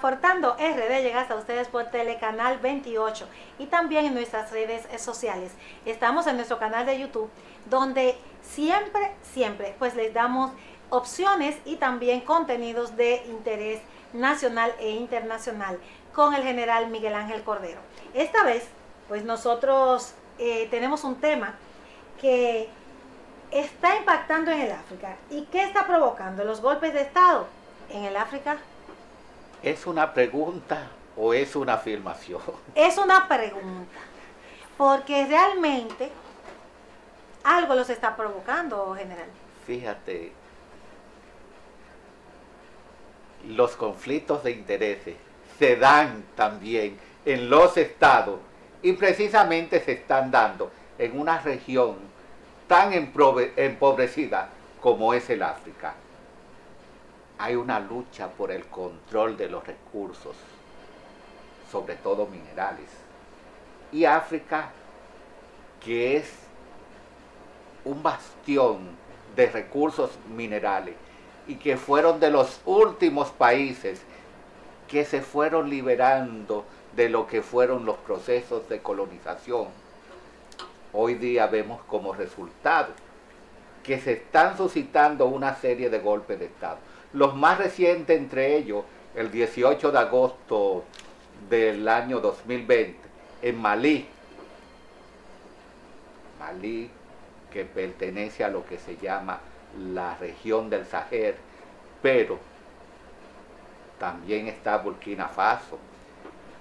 Aportando RD llega hasta ustedes por Telecanal 28 y también en nuestras redes sociales. Estamos en nuestro canal de YouTube, donde siempre pues les damos opciones y también contenidos de interés nacional e internacional con el general Miguel Ángel Cordero. Esta vez pues nosotros tenemos un tema que está impactando en el África. ¿Y qué está provocando los golpes de Estado en el África? ¿Es una pregunta o es una afirmación? Es una pregunta, porque realmente algo los está provocando, general. Fíjate, los conflictos de intereses se dan también en los estados y precisamente se están dando en una región tan empobrecida como es el África. Hay una lucha por el control de los recursos, sobre todo minerales. Y África, que es un bastión de recursos minerales y que fueron de los últimos países que se fueron liberando de lo que fueron los procesos de colonización. Hoy día vemos como resultado que se están suscitando una serie de golpes de Estado. Los más recientes entre ellos, el 18 de agosto del año 2020, en Malí, que pertenece a lo que se llama la región del Sahel, pero también está Burkina Faso.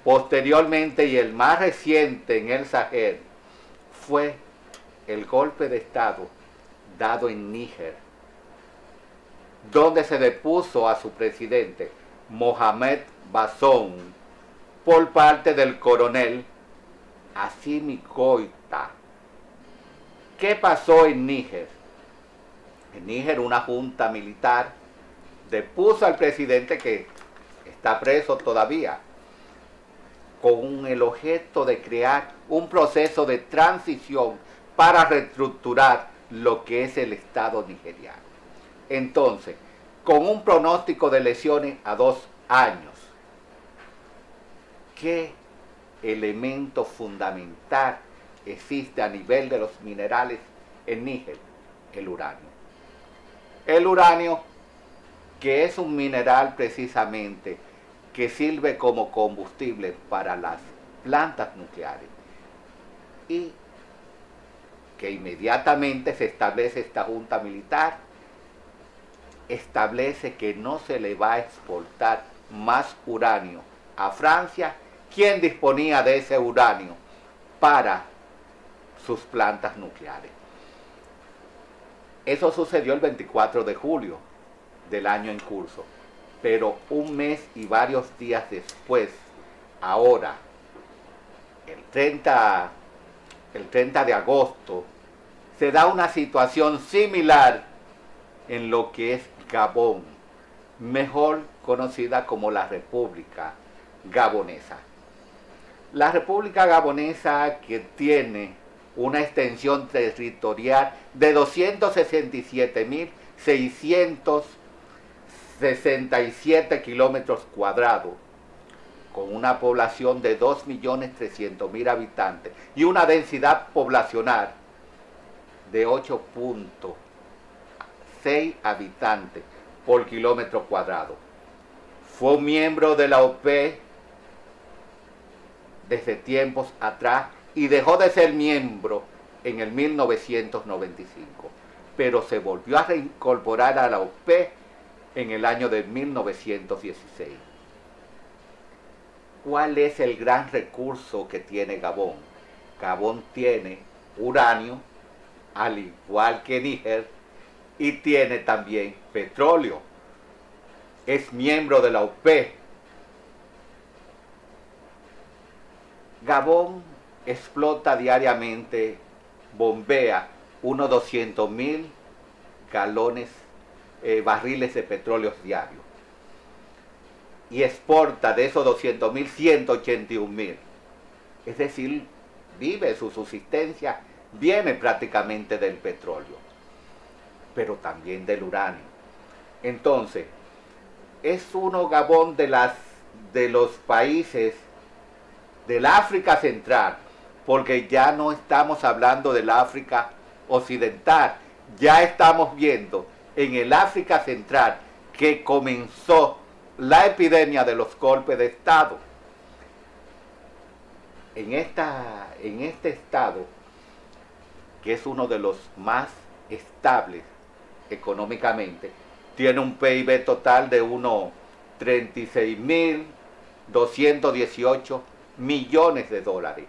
Posteriormente, y el más reciente en el Sahel, fue el golpe de Estado dado en Níger, donde se depuso a su presidente, Mohamed Bazoum, por parte del coronel Assimi Goïta. ¿Qué pasó en Níger? En Níger una junta militar depuso al presidente, que está preso todavía, con el objeto de crear un proceso de transición para reestructurar lo que es el Estado nigeriano. Entonces, con un pronóstico de elecciones a 2 años, ¿qué elemento fundamental existe a nivel de los minerales en Níger? El uranio. El uranio, que es un mineral precisamente que sirve como combustible para las plantas nucleares, y que inmediatamente se establece esta junta militar, establece que no se le va a exportar más uranio a Francia, quien disponía de ese uranio para sus plantas nucleares. Eso sucedió el 24 de julio del año en curso, pero un mes y varios días después, ahora, el 30 de agosto, se da una situación similar en lo que es Gabón, mejor conocida como la República Gabonesa. La República Gabonesa, que tiene una extensión territorial de 267.667 kilómetros cuadrados, con una población de 2.300.000 habitantes y una densidad poblacional de 8.6 habitantes por kilómetro cuadrado. Fue miembro de la OPEP desde tiempos atrás y dejó de ser miembro en el 1995, pero se volvió a reincorporar a la OPEP en el año de 1916. ¿Cuál es el gran recurso que tiene Gabón? Gabón tiene uranio, al igual que Níger, y tiene también petróleo. Es miembro de la OPEP. Gabón explota diariamente, bombea unos 200.000 barriles de petróleo diarios, y exporta de esos 200.000, 181.000. Es decir, vive, su subsistencia viene prácticamente del petróleo, pero también del uranio. Entonces, es uno, Gabón, de de los países del África Central, porque ya no estamos hablando del África Occidental, ya estamos viendo en el África Central que comenzó la epidemia de los golpes de Estado. En este estado, que es uno de los más estables económicamente, tiene un PIB total de unos 36.218 millones de dólares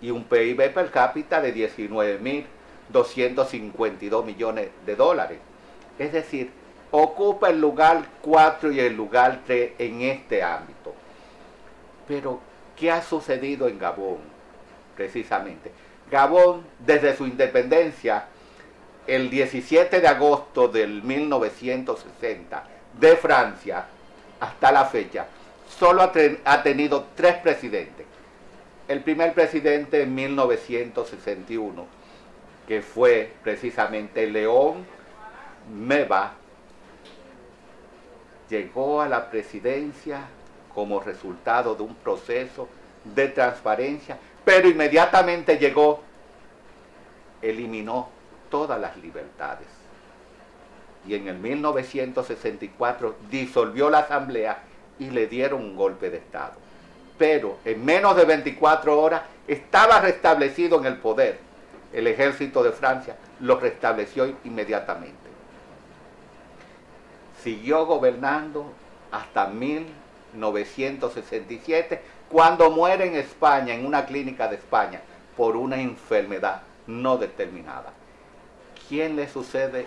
y un PIB per cápita de 19.252 millones de dólares. Es decir, ocupa el lugar 4 y el lugar 3 en este ámbito. Pero, ¿qué ha sucedido en Gabón? Precisamente, Gabón, desde su independencia, el 17 de agosto del 1960, de Francia, hasta la fecha, solo ha tenido 3 presidentes. El primer presidente en 1961, que fue precisamente Léon Meba, llegó a la presidencia como resultado de un proceso de transparencia, pero inmediatamente llegó, eliminó todas las libertades. Y en el 1964 disolvió la asamblea y le dieron un golpe de Estado. Pero en menos de 24 horas estaba restablecido en el poder. El ejército de Francia lo restableció inmediatamente. Siguió gobernando hasta 1967, cuando muere en España, en una clínica de España, por una enfermedad no determinada. ¿Quién le sucede?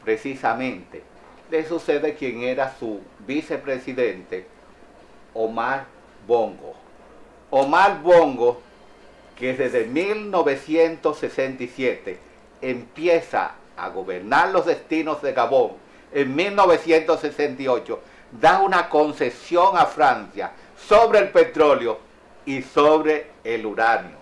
Precisamente, le sucede quien era su vicepresidente, Omar Bongo. Omar Bongo, que desde 1967 empieza a gobernar los destinos de Gabón, en 1968 da una concesión a Francia sobre el petróleo y sobre el uranio.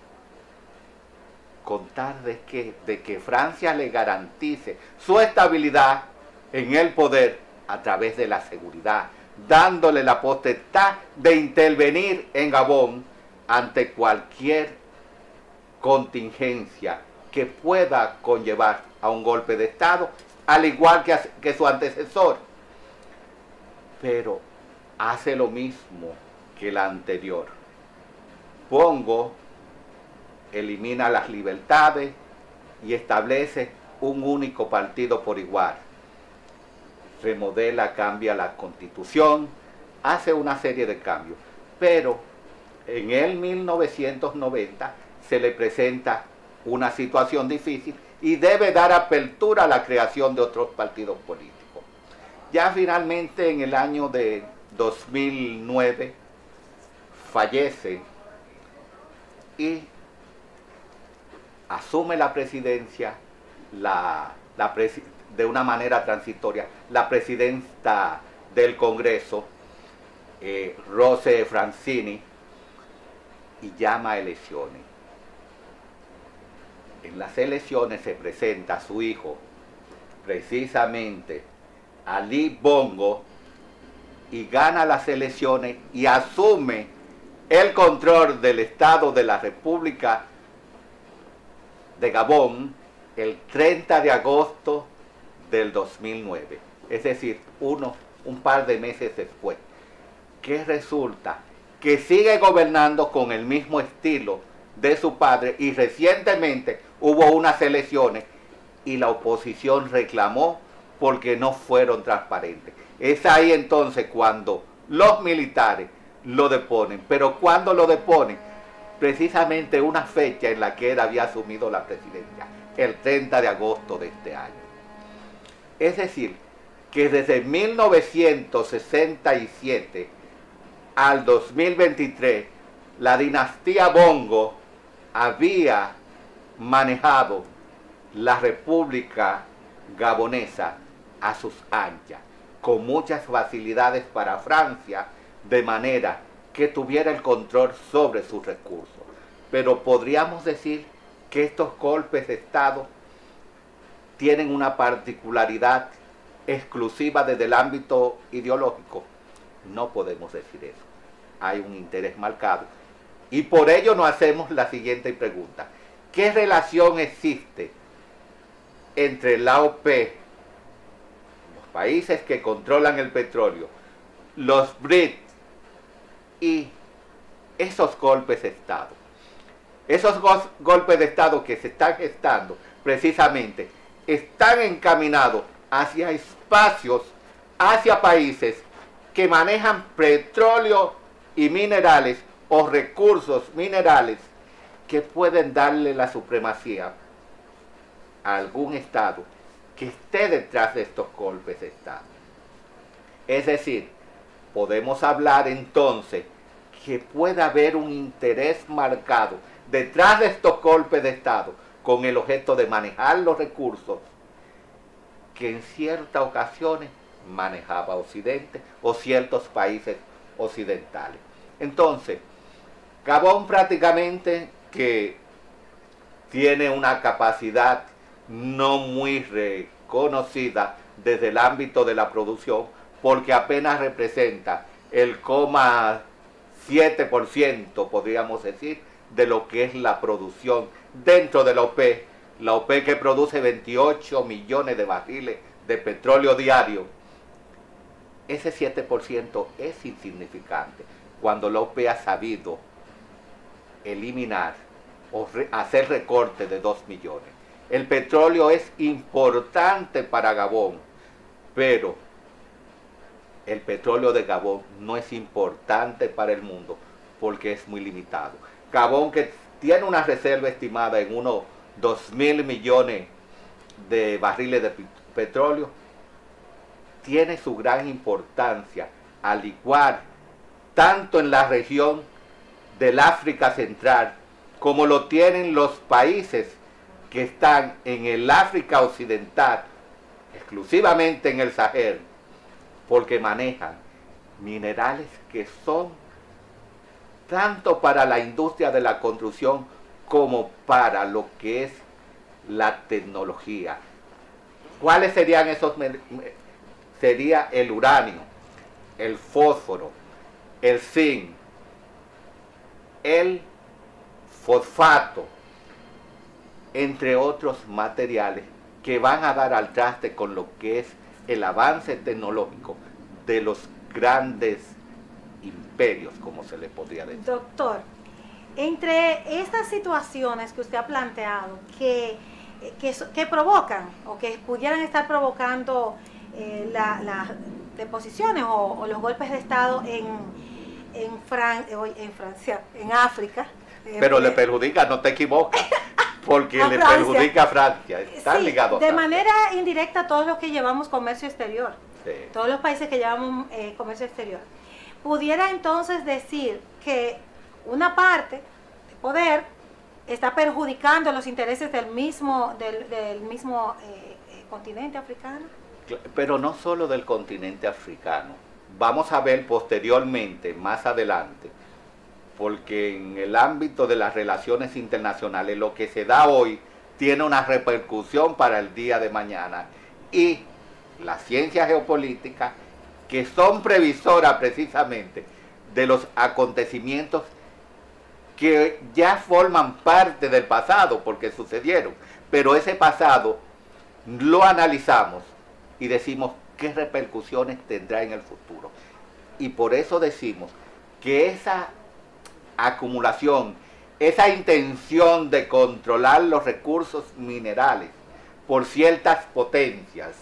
Con tal de que Francia le garantice su estabilidad en el poder a través de la seguridad, dándole la potestad de intervenir en Gabón ante cualquier contingencia que pueda conllevar a un golpe de Estado, al igual que su antecesor. Pero hace lo mismo que el anterior. Bongo elimina las libertades y establece un único partido por igual. Remodela, cambia la constitución, hace una serie de cambios. Pero en el 1990 se le presenta una situación difícil y debe dar apertura a la creación de otros partidos políticos. Ya finalmente en el año de 2009 fallece y asume la presidencia de una manera transitoria la presidenta del Congreso, Rose Francini, y llama a elecciones. En las elecciones se presenta a su hijo, precisamente Ali Bongo, y gana las elecciones y asume el control del Estado de la República de Gabón el 30 de agosto del 2009, es decir, un par de meses después. ¿Qué resulta? Que sigue gobernando con el mismo estilo de su padre, y recientemente hubo unas elecciones y la oposición reclamó porque no fueron transparentes. Es ahí entonces cuando los militares lo deponen, pero cuando lo deponen, precisamente una fecha en la que él había asumido la presidencia, el 30 de agosto de este año. Es decir, que desde 1967 al 2023, la dinastía Bongo había manejado la República Gabonesa a sus anchas, con muchas facilidades para Francia, de manera que tuviera el control sobre sus recursos. Pero podríamos decir que estos golpes de Estado tienen una particularidad exclusiva desde el ámbito ideológico. No podemos decir eso. Hay un interés marcado. Y por ello nos hacemos la siguiente pregunta. ¿Qué relación existe entre la OPEP, los países que controlan el petróleo, los BRICS y esos golpes de Estado? Esos golpes de Estado que se están gestando precisamente están encaminados hacia espacios, hacia países que manejan petróleo y minerales o recursos minerales que pueden darle la supremacía a algún Estado que esté detrás de estos golpes de Estado. Es decir, podemos hablar entonces que puede haber un interés marcado detrás de estos golpes de Estado con el objeto de manejar los recursos que en ciertas ocasiones manejaba Occidente o ciertos países occidentales. Entonces, Gabón prácticamente que tiene una capacidad no muy reconocida desde el ámbito de la producción, porque apenas representa el 0,7%, podríamos decir, de lo que es la producción dentro de la OPEP que produce 28 millones de barriles de petróleo diario. Ese 7% es insignificante cuando la OPEP ha sabido eliminar o hacer recorte de 2 millones. El petróleo es importante para Gabón, pero el petróleo de Gabón no es importante para el mundo porque es muy limitado. Gabón, que tiene una reserva estimada en unos 2.000 millones de barriles de petróleo, tiene su gran importancia, al igual tanto en la región del África Central como lo tienen los países que están en el África Occidental, exclusivamente en el Sahel, porque manejan minerales que son tanto para la industria de la construcción como para lo que es la tecnología. ¿Cuáles serían esos? Sería el uranio, el fósforo, el zinc, el fosfato, entre otros materiales que van a dar al traste con lo que es el avance tecnológico de los grandes imperios, como se le podría decir. Doctor, entre estas situaciones que usted ha planteado, que provocan o que pudieran estar provocando las deposiciones o los golpes de Estado en Francia, en África. Pero le perjudica, no te equivocas, porque le perjudica a Francia, están ligados a de Francia. manera indirecta a todos los que llevamos comercio exterior, Sí. todos los países que llevamos comercio exterior. Pudiera entonces decir que una parte de poder está perjudicando los intereses del mismo continente africano. Pero no solo del continente africano. Vamos a ver posteriormente, más adelante, porque en el ámbito de las relaciones internacionales lo que se da hoy tiene una repercusión para el día de mañana. Y las ciencias geopolíticas, que son previsoras precisamente de los acontecimientos que ya forman parte del pasado, porque sucedieron, pero ese pasado lo analizamos y decimos qué repercusiones tendrá en el futuro. Y por eso decimos que esa acumulación, esa intención de controlar los recursos minerales por ciertas potencias,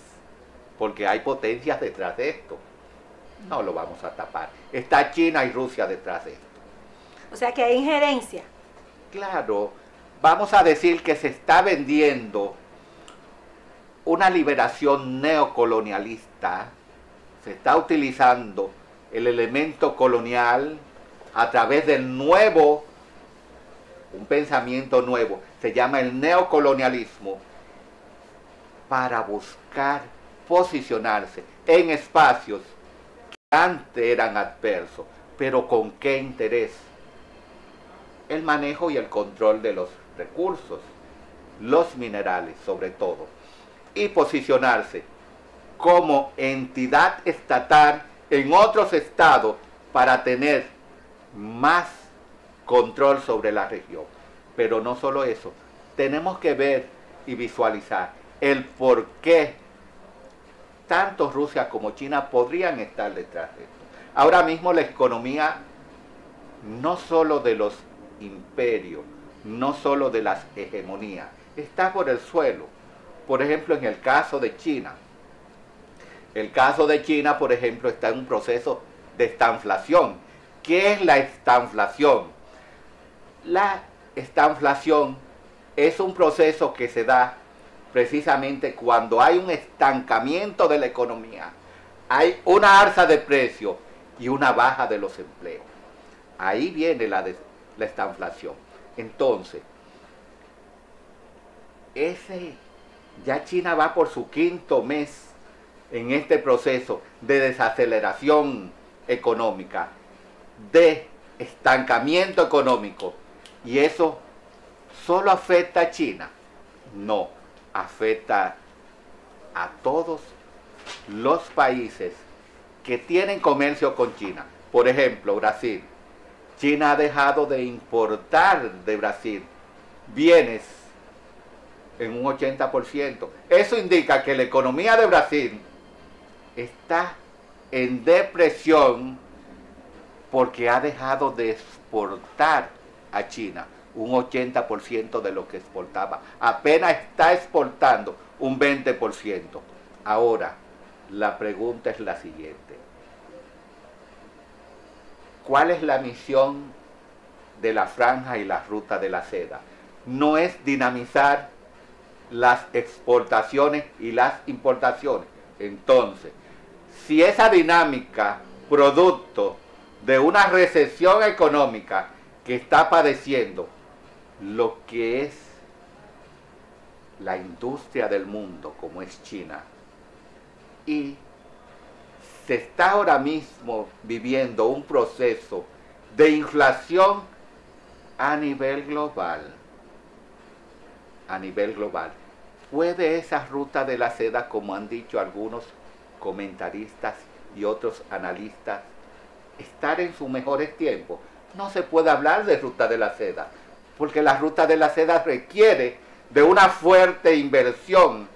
porque hay potencias detrás de esto, no lo vamos a tapar. Está China y Rusia detrás de esto. O sea que hay injerencia. Claro, vamos a decir que se está vendiendo una liberación neocolonialista, se está utilizando el elemento colonial a través del nuevo, un pensamiento nuevo, se llama el neocolonialismo, para buscar posicionarse en espacios que antes eran adversos, pero ¿con qué interés? El manejo y el control de los recursos, los minerales sobre todo, y posicionarse como entidad estatal en otros estados para tener más control sobre la región. Pero no solo eso, tenemos que ver y visualizar el por qué tanto Rusia como China podrían estar detrás de esto. Ahora mismo la economía, no solo de los imperios, no solo de las hegemonías, está por el suelo. Por ejemplo, en el caso de China. El caso de China, por ejemplo, está en un proceso de estanflación. ¿Qué es la estanflación? La estanflación es un proceso que se da precisamente cuando hay un estancamiento de la economía, hay una alza de precios y una baja de los empleos. Ahí viene la estanflación. Entonces, ya China va por su quinto mes en este proceso de desaceleración económica, de estancamiento económico. ¿Y eso solo afecta a China? No, afecta a todos los países que tienen comercio con China. Por ejemplo, Brasil. China ha dejado de importar de Brasil bienes en un 80%. Eso indica que la economía de Brasil está en depresión porque ha dejado de exportar a China un 80% de lo que exportaba. Apenas está exportando un 20%. Ahora, la pregunta es la siguiente. ¿Cuál es la misión de la franja y la ruta de la seda? No es dinamizar las exportaciones y las importaciones. Entonces, si esa dinámica, producto de una recesión económica que está padeciendo lo que es la industria del mundo, como es China, y se está ahora mismo viviendo un proceso de inflación a nivel global. ¿Puede esa ruta de la seda, como han dicho algunos comentaristas y otros analistas, estar en sus mejores tiempos? No se puede hablar de ruta de la seda, porque la ruta de la seda requiere de una fuerte inversión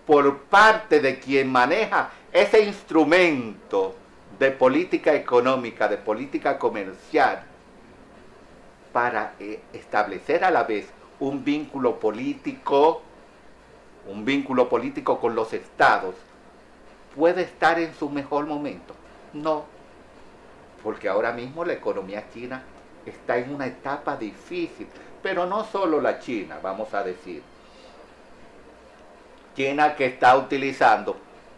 por parte de quien maneja ese instrumento de política económica, de política comercial, para establecer a la vez un vínculo político con los estados. ¿Puede estar en su mejor momento? No, porque ahora mismo la economía china está en una etapa difícil, pero no solo la China, vamos a decir. China, que está utilizando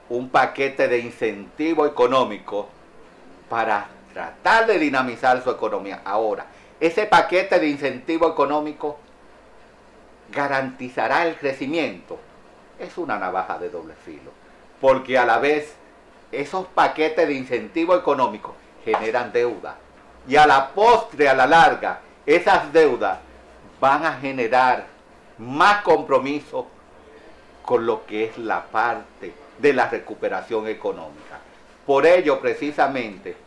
un paquete de incentivo económico para tratar de dinamizar su economía. Ahora, ese paquete de incentivo económico garantizará el crecimiento. Es una navaja de doble filo, porque a la vez esos paquetes de incentivo económico generan deuda, y a la postre, a la larga, esas deudas van a generar más compromiso con lo que es la parte de la recuperación económica. Por ello, precisamente,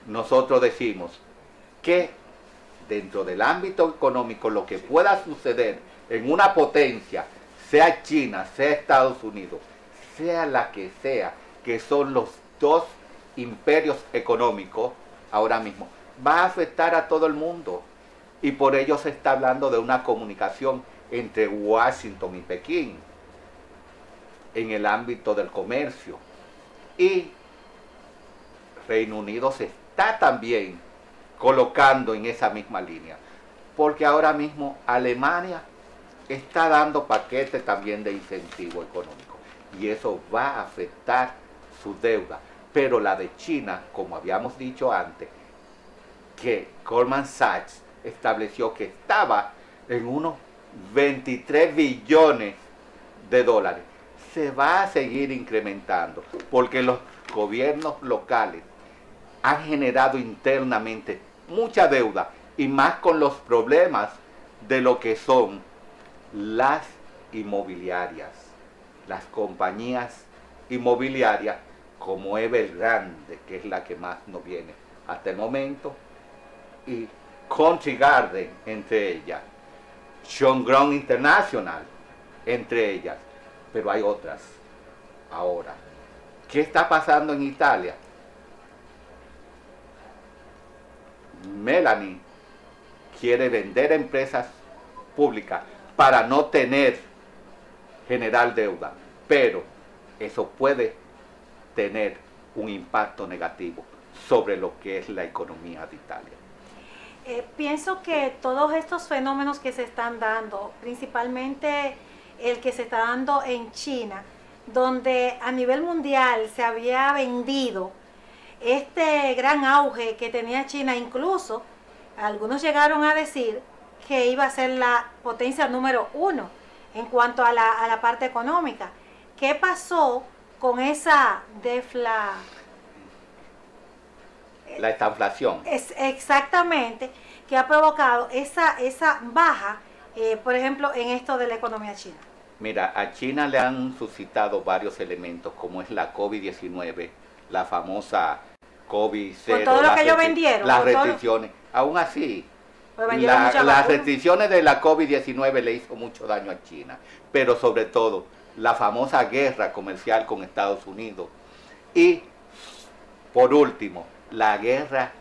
nosotros decimos que dentro del ámbito económico, lo que pueda suceder en una potencia, sea China, sea Estados Unidos, sea la que sea, que son los dos imperios económicos ahora mismo, va a afectar a todo el mundo. Y por ello se está hablando de una comunicación entre Washington y Pekín en el ámbito del comercio. Y Reino Unido se está también colocando en esa misma línea, porque ahora mismo Alemania está dando paquetes también de incentivo económico, y eso va a afectar su deuda. Pero la de China, como habíamos dicho antes, que Goldman Sachs estableció que estaba en unos 23 billones de dólares, se va a seguir incrementando, porque los gobiernos locales han generado internamente mucha deuda, y más con los problemas de lo que son las inmobiliarias. Las compañías inmobiliarias como Evergrande, que es la que más nos viene hasta el momento, y Country Garden entre ellas, John Grown International entre ellas, pero hay otras. Ahora, ¿qué está pasando en Italia? Melanie quiere vender empresas públicas para no generar deuda, pero eso puede tener un impacto negativo sobre lo que es la economía de Italia. Pienso que todos estos fenómenos que se están dando, principalmente el que se está dando en China, donde a nivel mundial se había vendido este gran auge que tenía China, incluso algunos llegaron a decir que iba a ser la potencia número 1 en cuanto a la parte económica. ¿Qué pasó con esa la estanflación? Exactamente, que ha provocado esa baja, por ejemplo, en esto de la economía china. Mira, a China le han suscitado varios elementos, como es la COVID-19, la famosa COVID-0. Con todo lo que ellos vendieron. Las restricciones. Aún así, pues las restricciones de la COVID-19 le hizo mucho daño a China, pero sobre todo la famosa guerra comercial con Estados Unidos. Y, por último, la guerra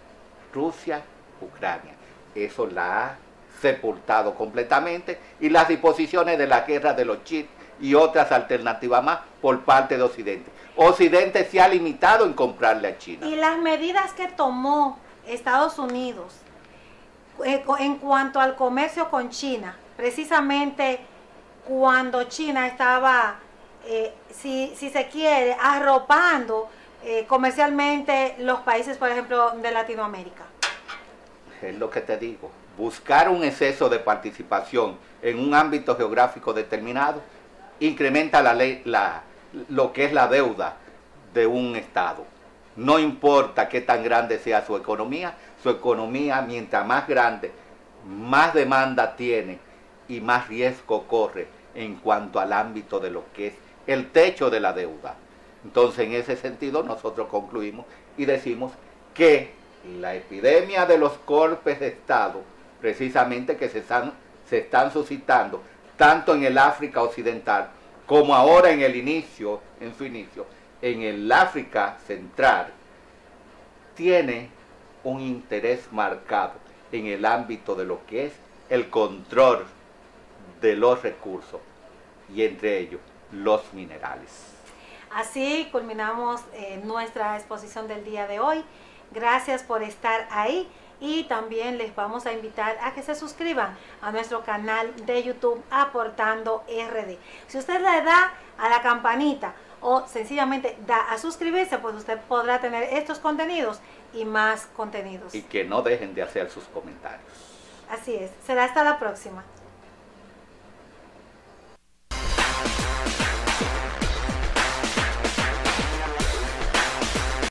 Rusia-Ucrania. Eso la ha sepultado completamente, y las disposiciones de la guerra de los chips y otras alternativas más por parte de Occidente. Occidente se ha limitado en comprarle a China. Y las medidas que tomó Estados Unidos en cuanto al comercio con China, precisamente cuando China estaba, si se quiere, arropando comercialmente los países, por ejemplo, de Latinoamérica. Es lo que te digo. Buscar un exceso de participación en un ámbito geográfico determinado incrementa lo que es la deuda de un Estado. No importa qué tan grande sea su economía mientras más grande, más demanda tiene y más riesgo corre en cuanto al ámbito de lo que es el techo de la deuda. Entonces, en ese sentido, nosotros concluimos y decimos que la epidemia de los golpes de Estado, precisamente que se están suscitando tanto en el África Occidental como ahora en su inicio, en el África Central, tiene un interés marcado en el ámbito de lo que es el control de los recursos, y entre ellos los minerales. Así culminamos nuestra exposición del día de hoy. Gracias por estar ahí, y también les vamos a invitar a que se suscriban a nuestro canal de YouTube Aportando RD. Si usted le da a la campanita o sencillamente da a suscribirse, pues usted podrá tener estos contenidos y más contenidos. Y que no dejen de hacer sus comentarios. Así es. Será hasta la próxima.